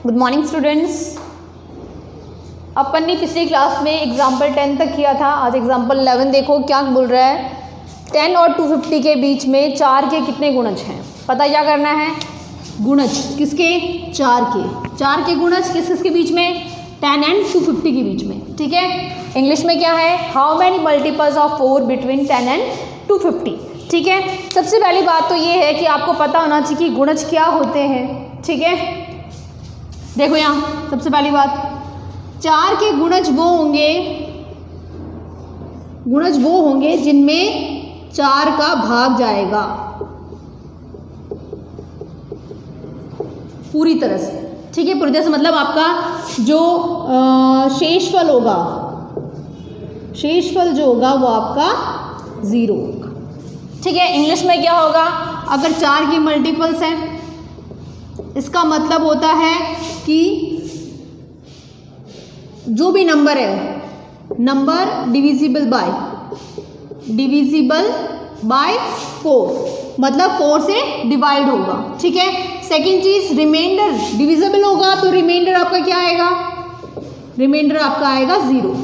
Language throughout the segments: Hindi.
Good morning students. अपन ने पिछली क्लास में एग्जाम्पल 10 तक किया था। आज एग्जाम्पल 11 देखो क्या बोल रहा है। 10 और 250 के बीच में 4 के कितने गुणज हैं, पता क्या करना है। गुणज किसके, 4 के। 4 के गुणज किस किस के बीच में, 10 एंड 250 के बीच में। ठीक है, इंग्लिश में क्या है, how many multiples of 4 between 10 and 250। ठीक है, सबसे पहली बात तो ये है कि आपको पता होना चाहिए कि गुणज क्या होते हैं। ठीक है, देखो यहाँ सबसे पहली बात, 4 के गुणज वो होंगे जिनमें 4 का भाग जाएगा पूरी तरह से। ठीक है, पूरी तरह से मतलब आपका जो शेषफल होगा, शेषफल जो होगा वो आपका 0 होगा। ठीक है, इंग्लिश में क्या होगा, अगर 4 की मल्टीपल्स हैं इसका मतलब होता है कि जो भी नंबर है, नंबर डिविजिबल बाय 4, मतलब 4 से डिवाइड होगा। ठीक है, सेकेंड चीज रिमाइंडर डिविजिबल होगा तो रिमाइंडर आपका क्या आएगा, रिमाइंडर आपका आएगा 0।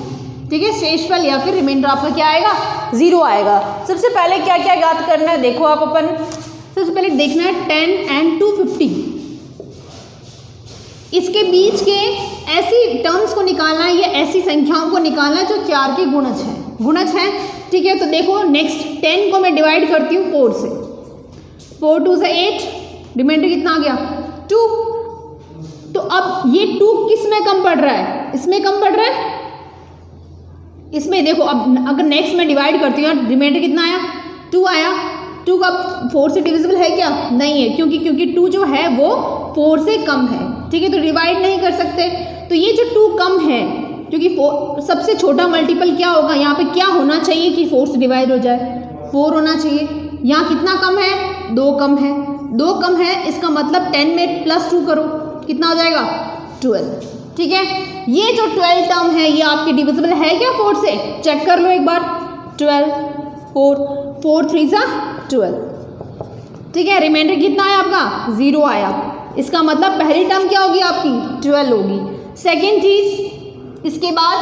ठीक है, शेषफल या फिर रिमाइंडर आपका क्या आएगा, 0 आएगा। सबसे पहले क्या क्या याद करना है, देखो आप अपन सबसे पहले देखना है 10 एंड 250, इसके बीच के ऐसी टर्म्स को निकालना है या ऐसी संख्याओं को निकालना है जो 4 के गुणज हैं। ठीक है, तो देखो नेक्स्ट 10 को मैं डिवाइड करती हूँ 4 से, 4 2 से 8, रिमाइंडर कितना आ गया 2। तो अब ये 2 किस में कम पड़ रहा है, इसमें कम पड़ रहा है, इसमें देखो। अब अगर नेक्स्ट में डिवाइड करती हूँ, रिमाइंडर कितना आया 2 आया। 2 का 4 से डिविजिबल है क्या, नहीं है, क्योंकि 2 जो है वो 4 से कम है। ठीक है, तो डिवाइड नहीं कर सकते। तो ये जो 2 कम है, क्योंकि 4 सबसे छोटा मल्टीपल क्या होगा, यहाँ पे क्या होना चाहिए कि 4 से डिवाइड हो जाए, 4 होना चाहिए। यहाँ कितना कम है, 2 कम है। 2 कम है इसका मतलब 10 में +2 करो, कितना हो जाएगा 12। ठीक है, ये जो 12 टर्म है ये आपकी डिविजिबल है क्या 4 से, चेक कर लो एक बार। 12 4 3 12। ठीक है, रिमाइंडर कितना आया आपका 0 आया। इसका मतलब पहली टर्म क्या होगी आपकी 12 होगी। सेकेंड चीज, इसके बाद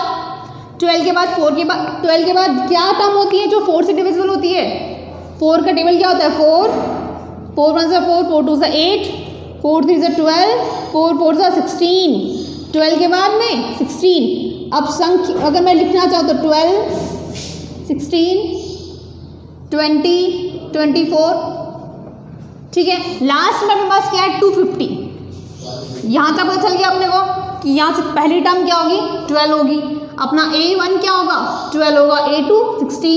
12 के बाद 4 के बाद 12 के बाद क्या टर्म होती है जो 4 से डिविजिबल होती है, 4 का टेबल क्या होता है 4 1 से 4 4 2 से 8 4 3 से 12 4 4 से 16, 12 के बाद में 16। अब संख्या अगर मैं लिखना चाहूँ तो 12 16 20 24। ठीक है, लास्ट में अपने पास क्या है 250। यहाँ तक पता चल गया अपने को कि यहाँ से पहली टर्म क्या होगी 12 होगी। अपना A1 क्या होगा 12 होगा, A2 16,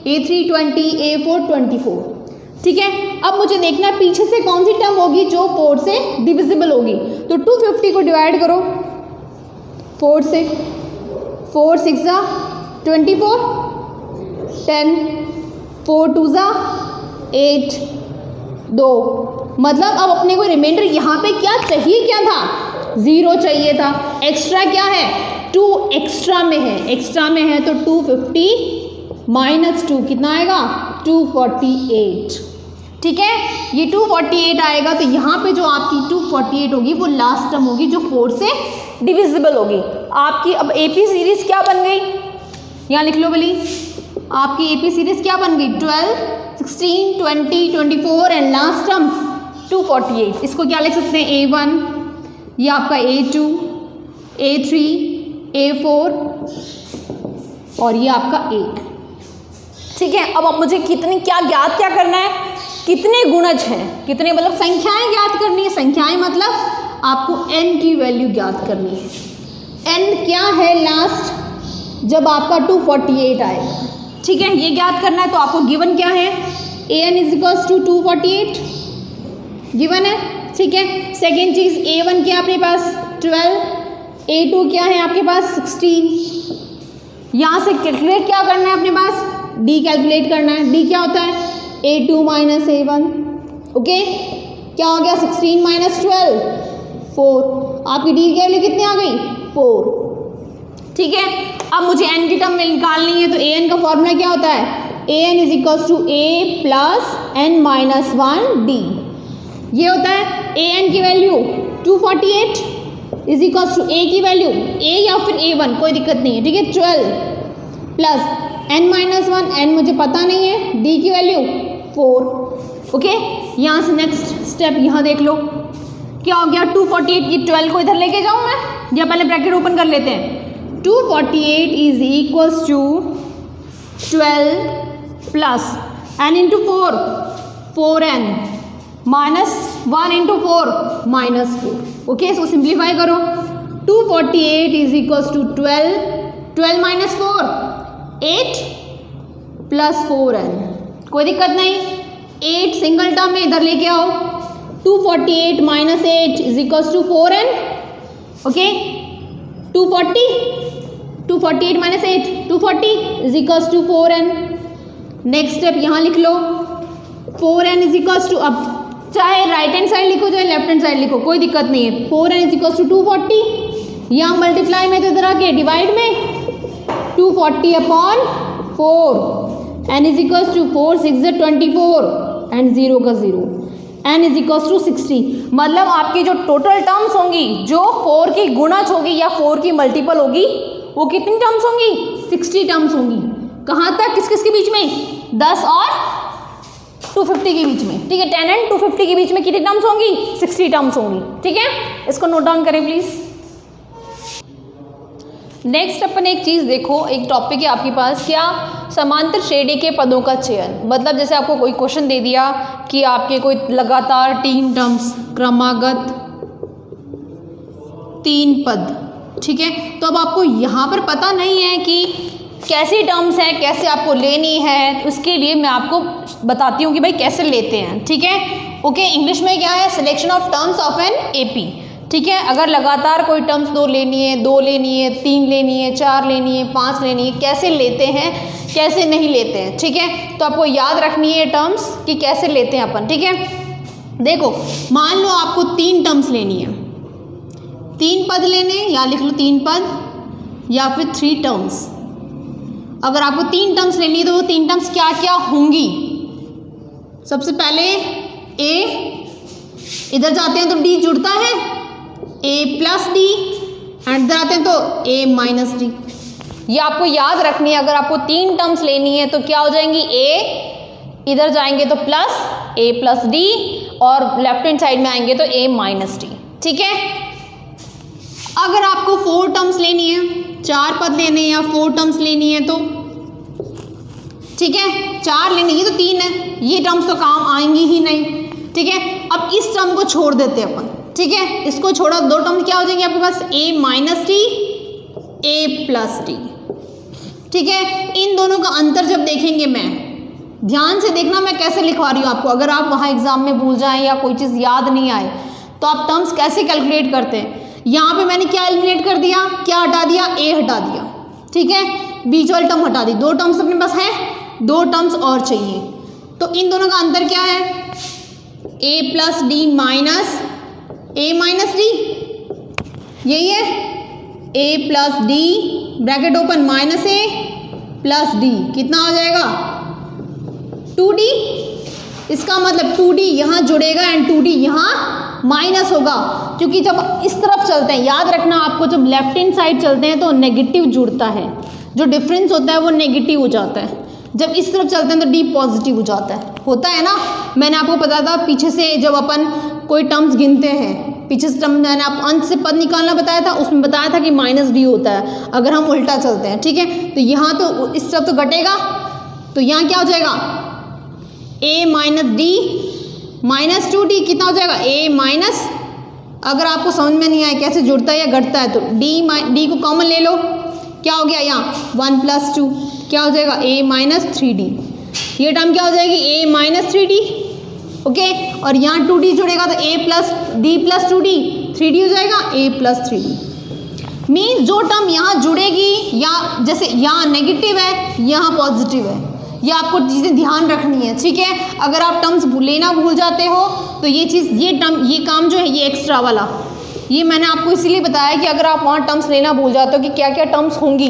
A3 20, A4 24। ठीक है, अब मुझे देखना है पीछे से कौन सी टर्म होगी जो 4 से डिविजिबल होगी। तो 250 को डिवाइड करो 4 से, 4 6 24, 10 4 2 8 2। मतलब अब अपने को रिमाइंडर यहाँ पे क्या चाहिए, क्या था 0 चाहिए था। एक्स्ट्रा क्या है 2 एक्स्ट्रा में है, तो 250 - 2 कितना आएगा 248। ठीक है, ये 248 आएगा। तो यहाँ पे जो आपकी 248 होगी वो लास्ट टर्म होगी जो 4 से डिविजिबल होगी आपकी। अब AP सीरीज क्या बन गई, यहाँ लिख लो भली, आपकी AP सीरीज क्या बन गई 12 16 20 24 एंड लास्ट टर्म 248। इसको क्या लिख सकते हैं A1, ये आपका A2 A3 A4 और ये आपका A। ठीक है, अब मुझे क्या ज्ञात करना है, कितने गुणज हैं, कितने मतलब संख्याएं ज्ञात करनी है। संख्याएं मतलब आपको n की वैल्यू ज्ञात करनी है। n क्या है लास्ट जब आपका 248 आएगा। ठीक है, ये ज्ञात करना है। तो आपको गिवन क्या है, an = 248 गिवन है। ठीक है, सेकेंड चीज A1 क्या अपने पास 12, A2 क्या है आपके पास 16। यहाँ से कैलकुलेट क्या करना है अपने पास, D कैलकुलेट करना है। D क्या होता है A2 - A1। ओके, क्या हो गया 16 - 12 4। आपकी D की वैल्यू कितनी आ गई 4। ठीक है, अब मुझे n की टर्म निकालनी है। तो an का फॉर्मूला क्या होता है, an = a + n - 1 d। ये होता है an की वैल्यू 248 इज इक्वल्स टू ए की वैल्यू ए या फिर A1 कोई दिक्कत नहीं है, ठीक है। 12 प्लस n-1 n मुझे पता नहीं है, d की वैल्यू 4। ओके, यहाँ से नेक्स्ट स्टेप यहाँ देख लो क्या हो गया। 248 की 12 को इधर लेके जाऊँ मैं, या पहले ब्रैकेट ओपन कर लेते हैं। 248 is equals to 12 plus n into 4 4n minus 1 into 4 -4। Okay, इसको सिंप्लीफाई करो। 248 is equals to 12 minus 4 8 plus 4n, कोई दिक्कत नहीं। 8 सिंगल टर्म में इधर लेके आओ। 248 minus 8 is equals to 4n। Okay, 248 minus 8 240 is equals to 4n। Next step यहाँ लिख लो 4n इज इक्वल्स टू, अब चाहे राइट हैंड साइड लिखो चाहे लेफ्ट हैंड साइड लिखो कोई दिक्कत नहीं है। 4n इज इक्वल्स टू 240, यहाँ मल्टीप्लाई में तो इधर आके डिवाइड में 240 upon 4, n is equals to 4 6 24 and 0 का 0, n इज इक्वल्स टू 60। मतलब आपकी जो टोटल टर्म्स होंगी, जो 4 की गुणज होगी या 4 की मल्टीपल होगी, वो कितनी टर्म्स होंगी? 60 टर्म्स होंगी। कहाँ तक? किस किस के बीच में? 10 और 250 के बीच में, ठीक है। 10 एंड 250 के बीच में कितनी टर्म्स होंगी? 60 टर्म्स होंगी, ठीक है। इसको नोट डाउन करें प्लीज। नेक्स्ट अपन एक चीज़ देखो, एक टॉपिक है आपके पास, क्या? समांतर श्रेणी के पदों का चयन। मतलब जैसे आपको कोई क्वेश्चन दे दिया कि आपके कोई लगातार 3 टर्म्स, क्रमागत 3 पद, ठीक है। तो अब आपको यहाँ पर पता नहीं है कि कैसी टर्म्स है, कैसे आपको लेनी है। उसके लिए मैं आपको बताती हूँ कि भाई कैसे लेते हैं, ठीक है। ओके, इंग्लिश में क्या है? Selection of terms of an AP, ठीक है। अगर लगातार कोई टर्म्स 2 लेनी है, 2 लेनी है, 3 लेनी है, 4 लेनी है, 5 लेनी है, कैसे लेते हैं, कैसे नहीं लेते हैं, ठीक है। तो आपको याद रखनी है टर्म्स कि कैसे लेते हैं अपन, ठीक है। देखो, मान लो आपको 3 टर्म्स लेनी है, 3 पद लेने, या लिख लो 3 पद या फिर 3 टर्म्स। अगर आपको 3 टर्म्स लेनी है तो वो 3 टर्म्स क्या क्या होंगी? सबसे पहले ए, इधर जाते हैं तो डी जुड़ता है, ए प्लस डी, एंड इधर आते हैं तो ए माइनस डी। ये आपको याद रखनी है। अगर आपको 3 टर्म्स लेनी है तो क्या हो जाएंगी? ए, इधर जाएंगे तो प्लस ए प्लस डी, और लेफ्ट हैंड साइड में आएंगे तो ए माइनस डी, ठीक है। अगर आपको 4 टर्म्स लेनी है, 4 पद लेने या 4 टर्म्स लेनी है तो ठीक है, 4 लेनी है तो 3 है, ये टर्म्स तो काम आएंगी ही नहीं, ठीक है। अब इस टर्म को छोड़ देते हैं अपन, ठीक है। इसको छोड़ा, 2 टर्म्स क्या हो जाएंगे आपके पास? ए माइनस डी, ए प्लस डी, ठीक है। इन दोनों का अंतर जब देखेंगे, मैं ध्यान से देखना मैं कैसे लिखवा रही हूँ आपको। अगर आप वहाँ एग्जाम में भूल जाएं या कोई चीज़ याद नहीं आए तो आप टर्म्स कैसे कैलकुलेट करते हैं। यहाँ पे मैंने क्या एलिमिनेट कर दिया, क्या हटा दिया? ए हटा दिया, ठीक है। बीच वाली टर्म हटा दी, 2 टर्म्स अपने पास है, 2 टर्म्स और चाहिए। तो इन दोनों का अंतर क्या है? A plus D minus A minus D, यही है। A plus D bracket open minus A plus D, कितना हो जाएगा? 2d। इसका मतलब 2d यहाँ जुड़ेगा एंड 2d यहाँ माइनस होगा, क्योंकि जब इस तरफ चलते हैं, याद रखना आपको, जब लेफ्ट हैंड साइड चलते हैं तो नेगेटिव जुड़ता है, जो डिफरेंस होता है वो नेगेटिव हो जाता है। जब इस तरफ चलते हैं तो डी पॉजिटिव हो जाता है, होता है ना। मैंने आपको बताया था पीछे से, जब अपन कोई टर्म्स गिनते हैं, पीछे से टर्म मैंने आप अंत से पद निकालना बताया था, उसमें बताया था कि माइनस डी होता है अगर हम उल्टा चलते हैं, ठीक है। तो यहाँ तो इस तरफ तो घटेगा, तो यहाँ क्या हो जाएगा? ए माइनस डी माइनस 2d, कितना हो जाएगा? ए माइनस, अगर आपको समझ में नहीं आया कैसे जुड़ता है या घटता है तो डी को कॉमन ले लो, क्या हो गया यहाँ? 1 प्लस 2, क्या हो जाएगा? ए माइनस 3d। ये टर्म क्या हो जाएगी? ए माइनस 3d, ओके। और यहाँ 2d जुड़ेगा तो ए plus D plus 2d, 3d हो जाएगा, ए प्लस 3d। मीन्स जो टर्म यहाँ जुड़ेगी, या जैसे यहाँ नेगेटिव है, यहाँ पॉजिटिव है, ये आपको चीज़ें ध्यान रखनी है, ठीक है। अगर आप टर्म्स लेना भूल जाते हो तो ये चीज़, ये टर्म, ये काम जो है, ये एक्स्ट्रा वाला, ये मैंने आपको इसीलिए बताया कि अगर आप वहाँ टर्म्स लेना भूल जाते हो कि क्या क्या टर्म्स होंगी,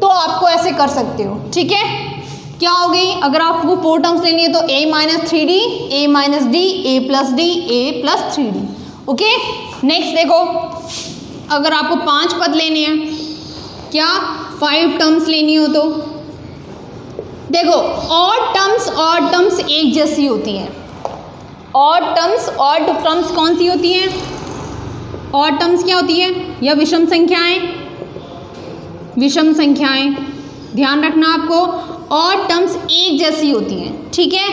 तो आपको ऐसे कर सकते हो, ठीक है। क्या हो गई? अगर आपको 4 टर्म्स लेनी है तो a minus 3d, a minus D, a plus D, a plus 3d, okay. Next देखो, अगर आपको 5 पद लेने हैं, क्या 5 टर्म्स लेनी हो तो देखो ऑड टर्म्स एक जैसी होती हैं। ऑड टर्म्स कौन सी होती हैं? ऑड टर्म्स क्या होती है? या विषम संख्याएं, विषम संख्याएं, ध्यान रखना आपको, ऑड टर्म्स एक जैसी होती हैं, ठीक है।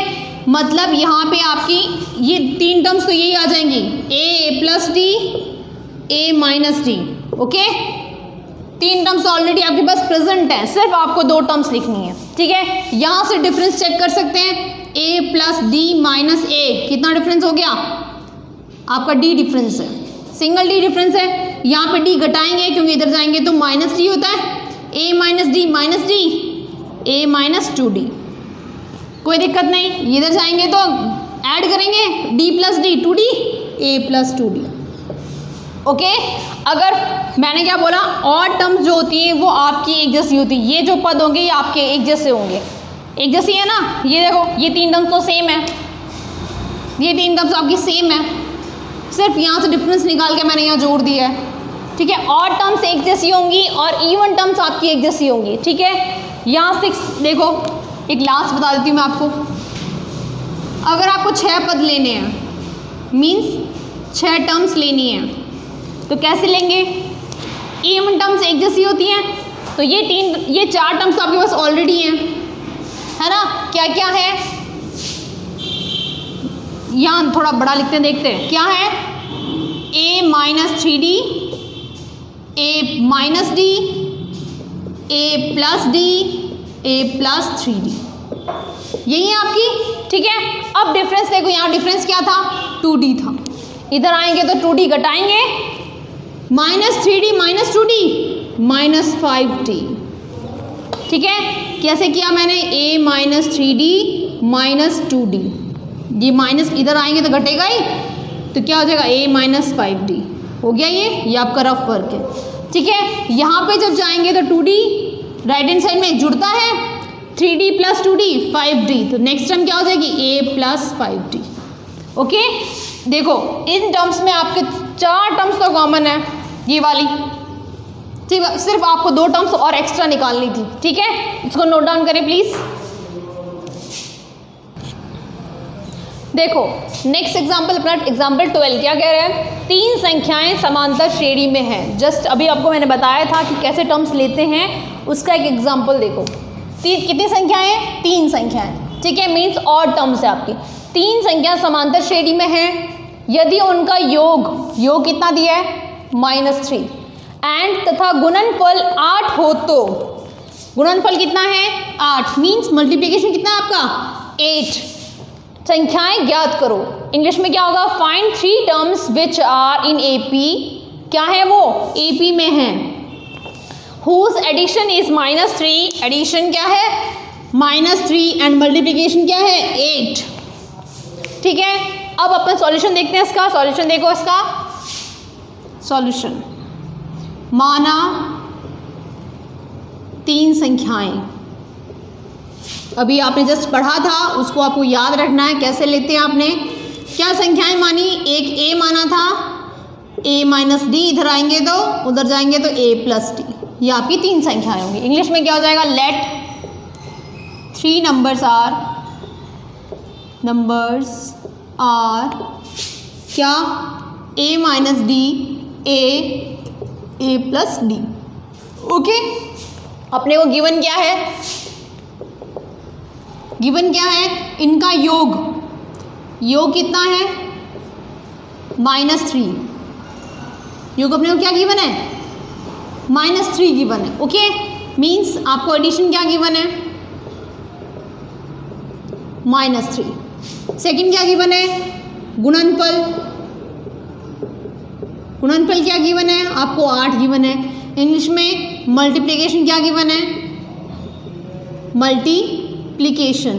मतलब यहाँ पे आपकी ये 3 टर्म्स तो यही आ जाएंगी, a plus D, a minus D, okay. 3 terms already आपके पास प्रेजेंट है, सिर्फ आपको 2 टर्म्स लिखनी है, ठीक है। यहाँ से डिफरेंस चेक कर सकते हैं, a plus D minus a, कितना डिफरेंस हो गया? आपका d डिफरेंस है, सिंगल d डिफरेंस है। यहाँ पे d घटाएंगे क्योंकि इधर जाएंगे तो माइनस d होता है, a minus d, a minus 2d, कोई दिक्कत नहीं। इधर जाएंगे तो ऐड करेंगे d plus D 2d, a plus 2d, okay. अगर मैंने क्या बोला, ऑड टर्म्स जो होती है वो आपकी एक जैसी होती है, ये जो पद होंगे ये आपके एक जैसे होंगे, एक जैसी है ना। ये देखो ये 3 टर्म्स तो सेम है, ये 3 टर्म्स आपकी सेम है, सिर्फ यहाँ से डिफरेंस निकाल के मैंने यहाँ जोड़ दिया है, ठीक है। ऑड टर्म्स एक जैसी होंगी और इवन टर्म्स आपकी एक जैसी होंगी, ठीक है। यहाँ 6 देखो, एक लास्ट बता देती हूँ मैं आपको, अगर आपको 6 पद लेने हैं, मीन्स 6 टर्म्स लेनी है, तो कैसे लेंगे? इवन टर्म्स एक जैसी होती हैं, तो ये 4 टर्म्स आपके पास ऑलरेडी हैं, है ना। क्या क्या है? यहाँ थोड़ा बड़ा लिखते हैं, देखते हैं क्या है। a minus 3d, a minus D, a plus D, a plus 3d, यही है आपकी, ठीक है। अब डिफरेंस देखो, यहाँ डिफरेंस क्या था? 2d था, इधर आएंगे तो 2d घटाएंगे, minus 3d minus 2d minus 5d, ठीक है। कैसे किया मैंने? a minus 3d minus 2d, ये माइनस इधर आएंगे तो घटेगा ही, तो क्या हो जाएगा? a माइनस 5d हो गया, ये आपका रफ वर्क है, ठीक है। यहाँ पे जब जाएंगे तो 2d राइट हैंड साइड में जुड़ता है, 3d प्लस 2d 5d, तो नेक्स्ट टर्म क्या हो जाएगी? a plus 5d, okay. देखो इन टर्म्स में आपके 4 टर्म्स तो कॉमन है, ये वाली, ठीक है। सिर्फ आपको 2 टर्म्स और एक्स्ट्रा निकालनी थी, ठीक है। इसको नोट डाउन करें प्लीज। देखो नेक्स्ट एग्जाम्पल, अपना एग्जाम्पल 12 क्या कह रहे हैं? 3 संख्याएं समांतर श्रेणी में हैं। जस्ट अभी आपको मैंने बताया था कि कैसे टर्म्स लेते हैं, उसका एक एग्जाम्पल देखो। कितनी संख्याएं? 3 संख्याएं, ठीक है। मीन्स ऑड टर्म्स है आपकी। 3 संख्या समांतर श्रेणी में है, यदि उनका योग कितना दिया है? -3, एंड तथा गुणनफल 8 हो तो, गुणनफल कितना है? 8, मीन्स मल्टीप्लीकेशन कितना है आपका? 8। संख्याएं ज्ञात करो। इंग्लिश में क्या होगा? Find 3 terms which are in AP, क्या है वो? AP में है। हुज एडिशन इज -3, एडिशन क्या है? -3, एंड मल्टीप्लीकेशन क्या है? 8, ठीक है। अब अपन सॉल्यूशन देखते हैं इसका। सॉल्यूशन देखो इसका, सॉल्यूशन माना 3 संख्याएं, अभी आपने जस्ट पढ़ा था, उसको आपको याद रखना है कैसे लेते हैं आपने। क्या संख्याएं मानी? एक a माना था, a माइनस डी, इधर आएंगे तो उधर जाएंगे तो a प्लस डी, ये आपकी 3 संख्याएं होंगी। इंग्लिश में क्या हो जाएगा? लेट 3 नंबर्स आर क्या? a minus D, a plus D, okay. अपने को गिवन क्या है? गिवन क्या है? इनका योग कितना है? -3। योग अपने को क्या गिवन है? -3 गिवन है, ओके। मीन्स आपको एडिशन क्या गिवन है? -3। सेकंड क्या गिवन है? गुणनफल क्या गिवन है? आपको 8 गिवन है। इंग्लिश में मल्टीप्लिकेशन क्या गिवन है? मल्टीप्लिकेशन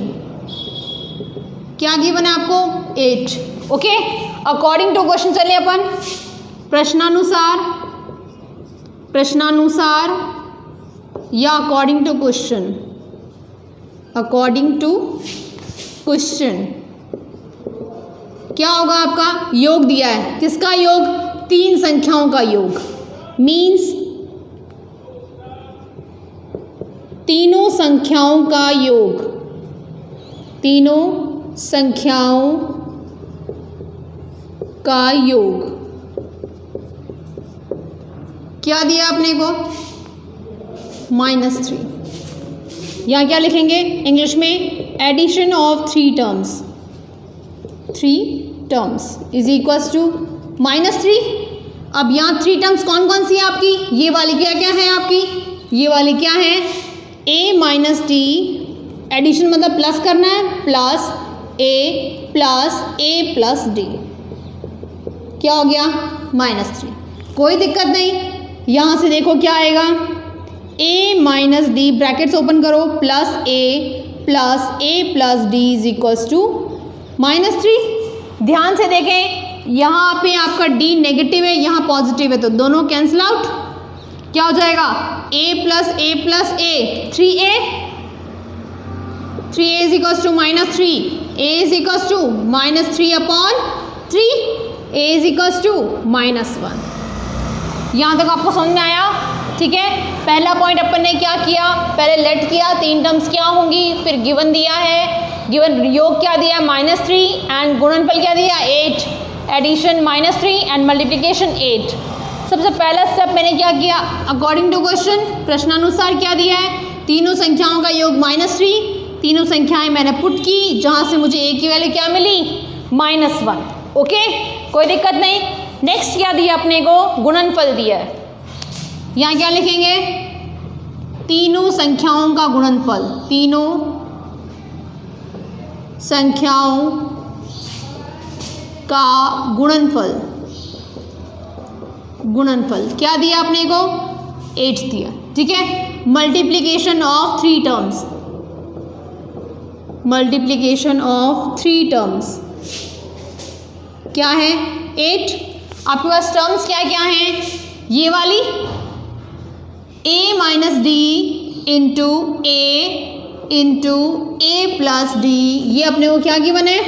क्या गिवन है आपको? 8, ओके। अकॉर्डिंग टू क्वेश्चन चलिए अपन प्रश्नानुसार या अकॉर्डिंग टू क्वेश्चन क्या होगा आपका? योग दिया है, किसका योग? 3 संख्याओं का योग, मीन्स तीनों संख्याओं का योग, तीनों संख्याओं का योग। क्या दिया आपने को? -3। यहाँ क्या लिखेंगे इंग्लिश में? Addition of 3 terms, 3 terms is equals to -3। अब यहाँ 3 टर्म्स कौन कौन सी है आपकी? ये वाली क्या क्या है आपकी? ये वाली क्या है? a माइनस डी, एडिशन मतलब प्लस करना है, प्लस a प्लस डी, क्या हो गया? -3। कोई दिक्कत नहीं, यहाँ से देखो क्या आएगा? a minus D, brackets open करो, plus a plus D is equals to -3। ध्यान से देखें, यहाँ पे आपका d नेगेटिव है, यहाँ पॉजिटिव है, तो दोनों कैंसिल आउट। क्या हो जाएगा? a plus a 3a, 3a is equals to -3, a is equals to -3/3, a is equals to -1। यहाँ तक आपको समझ में आया? ठीक है, पहला पॉइंट अपन ने क्या किया? पहले लेट किया 3 टर्म्स क्या होंगी, फिर गिवन दिया है, गिवन योग क्या दिया? -3 एंड गुणनफल क्या दिया? 8, एडिशन -3 एंड मल्टीप्लिकेशन 8। सबसे पहला स्टेप मैंने क्या किया? अकॉर्डिंग टू क्वेश्चन, प्रश्नानुसार क्या दिया है? तीनों संख्याओं का योग -3, तीनों संख्याएं मैंने पुट की, जहां से मुझे a की वैल्यू क्या मिली? -1। ओके, कोई दिक्कत नहीं। नेक्स्ट क्या दिया अपने को? गुणनफल दिया है। यहाँ क्या लिखेंगे? तीनों संख्याओं का गुणनफल, तीनों संख्याओं का गुणनफल, गुणनफल क्या दिया आपने को? 8 दिया। ठीक है, multiplication of 3 terms, multiplication of 3 terms क्या है? 8। आपके पास टर्म्स क्या क्या हैं? ये वाली a minus D into a plus D, ये अपने को क्या गिवन है?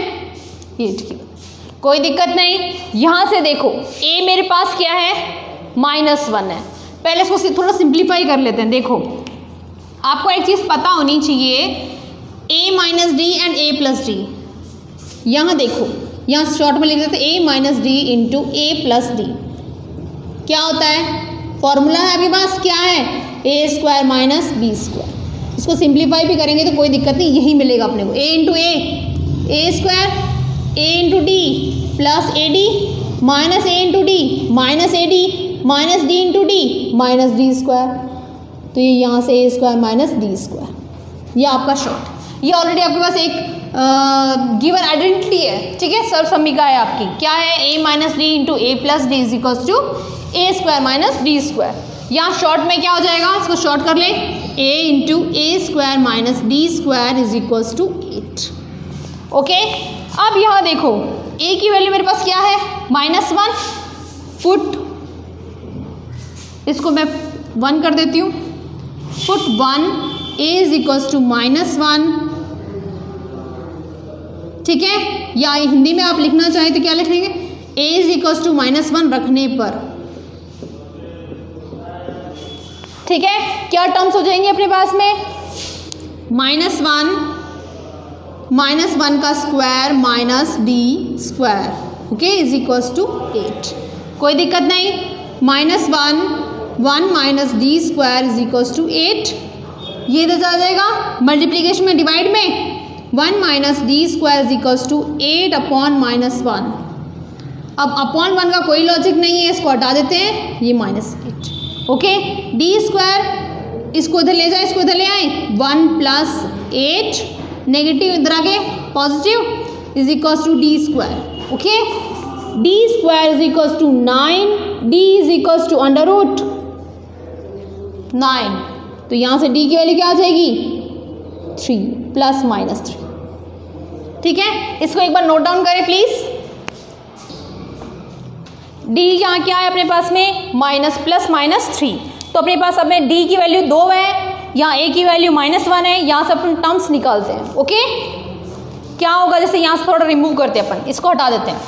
8 की। कोई दिक्कत नहीं। यहाँ से देखो a मेरे पास क्या है? -1 है। पहले इसको थोड़ा सिंप्लीफाई कर लेते हैं। देखो, आपको एक चीज़ पता होनी चाहिए, a minus D and a plus D. यहाँ देखो, यहाँ शॉर्ट में लिख देते हैं a minus D into a plus D. क्या होता है? फॉर्मूला है आपके पास, क्या है? a² minus b²। इसको सिंप्लीफाई भी करेंगे तो कोई दिक्कत नहीं, यही मिलेगा अपने को। a into a² a into D plus A D minus a into D minus A D minus d into D minus d²। तो ये यहाँ से a² माइनस d², ये आपका शॉर्ट। ये ऑलरेडी आपके पास एक गिवन आइडेंटिटी है। ठीक है, सर्व समीका है आपकी। क्या है? a minus D into a plus D is equals to a² minus d²। यहाँ शॉर्ट में क्या हो जाएगा? इसको शॉर्ट कर ले, a into a² minus d² is equals to 8। Okay, अब यहाँ देखो a की वैल्यू मेरे पास क्या है? -1। पुट, इसको मैं 1 कर देती हूँ। Put 1 a is equals to -1। ठीक है, या हिंदी में आप लिखना चाहें तो क्या लिखेंगे? a इज इक्वल्स टू -1 रखने पर। ठीक है, क्या टर्म्स हो जाएंगे अपने पास में? -1 का square minus d², okay, is equals to 8। कोई दिक्कत नहीं। -1 minus d² is equals to 8। ये इधर आ जाएगा मल्टीप्लीकेशन में, डिवाइड में 1 minus d² is equals to 8/-1। अब अपॉन 1 का कोई लॉजिक नहीं है, इसको हटा देते हैं, ये -8। ओके, d², इसको इधर ले जाए, इसको इधर ले आए, 1 प्लस 8, नेगेटिव इधर आगे positive is equals to d²। Okay, d² is equals to 9, d is equals to √9। तो यहाँ से d की वैल्यू क्या आ जाएगी? 3 ±3। ठीक है, इसको एक बार नोट डाउन करें प्लीज। d यहाँ क्या है अपने पास में? -+-3। तो अपने पास अब में d की वैल्यू 2 है, यहाँ a की वैल्यू -1 है। यहाँ से अपन टर्म्स निकालते हैं। ओके, क्या होगा? जैसे यहाँ से थोड़ा रिमूव करते हैं अपन, इसको हटा देते हैं।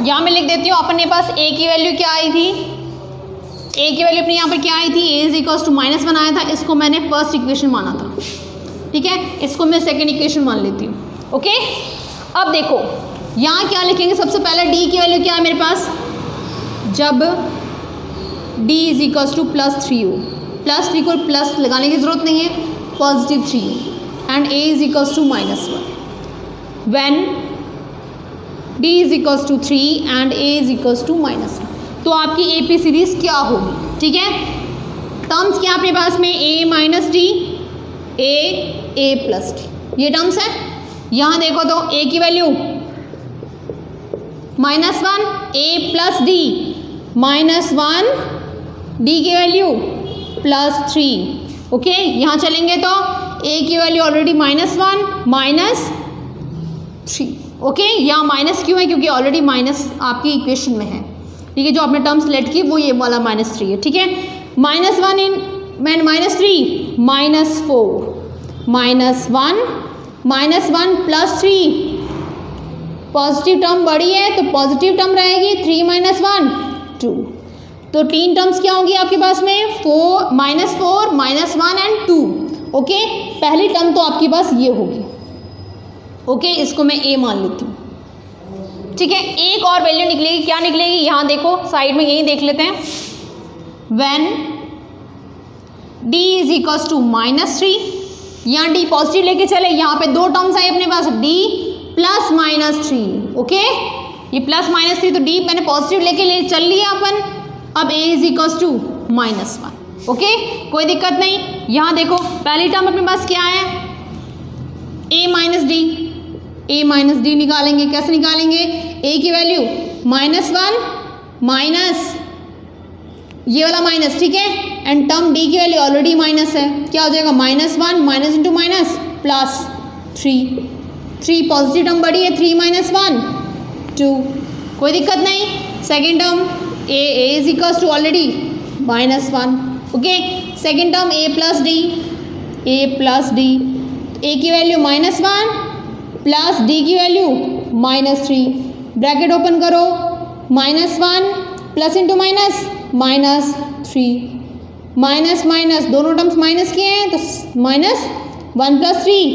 यहाँ मैं लिख देती हूँ, अपने पास a की वैल्यू क्या आई थी, a की वैल्यू अपनी यहाँ पर क्या आई थी, a इज इक्वल्स टू -1 आया था, इसको मैंने फर्स्ट इक्वेशन माना था, ठीक है, इसको मैं सेकेंड इक्वेशन मान लेती हूँ। ओके, अब देखो यहाँ क्या लिखेंगे, सबसे पहले d की वैल्यू क्या है मेरे पास, जब d इज इक्वल्स टू +3 हो, +3 को प्लस लगाने की ज़रूरत नहीं है, +3 and a is equals to -1 when d is equals to 3 and a is equals to -1, तो आपकी AP सीरीज़ क्या होगी, ठीक है। टर्म्स क्या अपने पास में, a minus D, a plus D, ये टर्म्स है। यहाँ देखो तो a की value -1, a plus D -1, d की वैल्यू +3। ओके, यहाँ चलेंगे तो a की वैल्यू ऑलरेडी -1 -3। ओके, यहाँ माइनस क्यों है, क्योंकि ऑलरेडी माइनस आपकी इक्वेशन में है, ठीक है, जो आपने टर्म सेलेक्ट की वो ये वाला -3 है, ठीक है। -1 इन -3 -4 -1 +3, पॉजिटिव टर्म बड़ी है तो पॉजिटिव टर्म रहेगी, 3 - 1 2, तो 3 टर्म्स क्या होंगी आपके पास में, -4 -1 एंड 2। ओके, पहली टर्म तो आपके पास ये होगी। ओके, इसको मैं a मान लेती हूँ, ठीक है। एक और वैल्यू निकलेगी, क्या निकलेगी, यहाँ देखो साइड में, यही देख लेते हैं, when d is equals to -3, यहाँ d पॉजिटिव लेके चले, यहाँ पे दो टर्म्स आए अपने पास, d प्लस -3। ओके, ये +-3 तो d मैंने पॉजिटिव लेके चल लिया अपन, अब a is equals to -1। Okay, कोई दिक्कत नहीं। यहाँ देखो पहली टर्म अपने पास क्या है, a माइनस डी निकालेंगे, कैसे निकालेंगे, a की वैल्यू -1 माइनस ये वाला माइनस, ठीक है, एंड टर्म d की वैल्यू ऑलरेडी माइनस है, क्या हो जाएगा, -1 minus into minus +3 positive term बड़ी है, 3 - 1 2, कोई दिक्कत नहीं। Second term a is equals to already -1। Okay, second term a plus D, a की वैल्यू -1 प्लस d की वैल्यू -3, ब्रैकेट ओपन करो, -1 plus into minus -3, minus minus दोनों टर्म्स माइनस किए हैं तो -1 + 3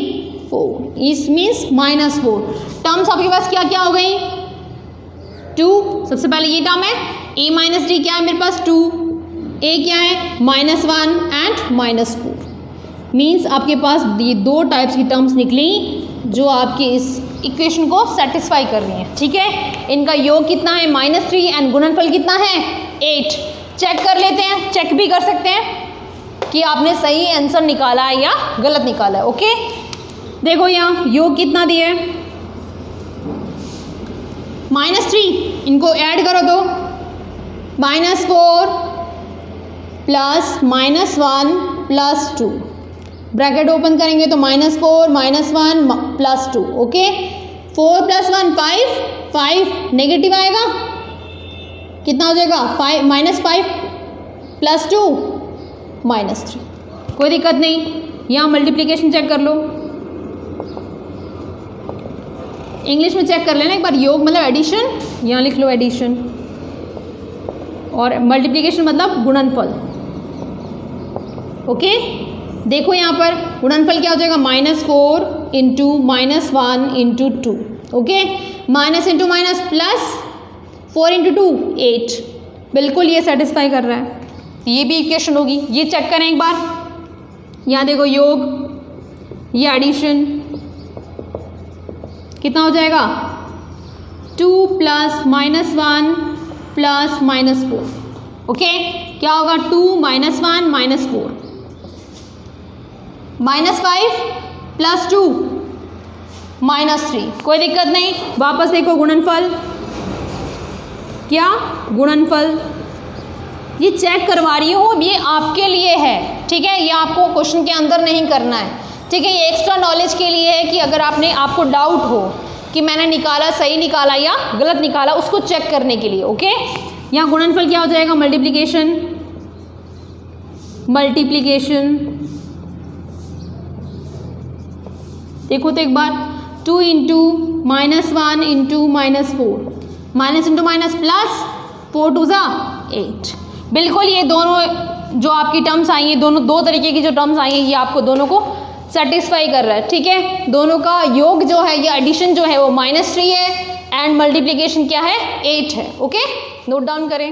4, इस मीन्स -4। टर्म्स आपके पास क्या क्या हो गई, 2, सबसे पहले ये टर्म है, a माइनस डी क्या है मेरे पास 2, a क्या है -1 एंड -4, मीन्स आपके पास ये दो टाइप्स की टर्म्स निकली जो आपकी इस इक्वेशन को सेटिस्फाई कर रही हैं, ठीक है। इनका योग कितना है, -3 एंड गुणनफल कितना है 8। चेक कर लेते हैं, चेक भी कर सकते हैं कि आपने सही आंसर निकाला है या गलत निकाला है। ओके, देखो यहाँ योग कितना दिया है, -3, इनको ऐड करो तो -4 प्लस -1 प्लस 2, ब्रैकेट ओपन करेंगे तो -4 -1 प्लस 2। ओके, 4 + 1 5 नेगेटिव आएगा, कितना हो जाएगा, -5 प्लस 2 -3, कोई दिक्कत नहीं। यहाँ मल्टीप्लिकेशन चेक कर लो, इंग्लिश में चेक कर लेना एक बार, योग मतलब एडिशन, यहाँ लिख लो एडिशन, और मल्टीप्लिकेशन मतलब गुणनफल। ओके, देखो यहाँ पर गुणनफल क्या हो जाएगा, -4 into -1 into 2। Okay, minus into minus plus 4 into 2 8, बिल्कुल ये सेटिस्फाई कर रहा है, ये भी इक्वेशन होगी। ये चेक करें एक बार, यहाँ देखो योग, ये एडिशन कितना हो जाएगा, 2 + -1 प्लस -4। ओके, क्या होगा, 2 - 1 -4 -5 प्लस 2 -3, कोई दिक्कत नहीं। वापस देखो गुणनफल, क्या गुणनफल, ये चेक करवा रही हूँ, ये आपके लिए है, ठीक है, ये आपको क्वेश्चन के अंदर नहीं करना है, ठीक है, ये एक्स्ट्रा नॉलेज के लिए है कि अगर आपको डाउट हो कि मैंने निकाला सही निकाला या गलत निकाला, उसको चेक करने के लिए। ओके, यहाँ गुणनफल क्या हो जाएगा, मल्टीप्लिकेशन देखो तो एक बार, 2 into -1 into -4 minus into minus plus, 4 2 ज़ा 8। बिल्कुल ये दोनों जो आपकी टर्म्स आई हैं, दोनों दो तरीके की जो टर्म्स आई हैं, ये आपको दोनों को सेटिस्फाई कर रहा है, ठीक है। दोनों का योग जो है या एडिशन जो है वो -3 है एंड मल्टीप्लिकेशन क्या है 8 है। ओके, नोट डाउन करें।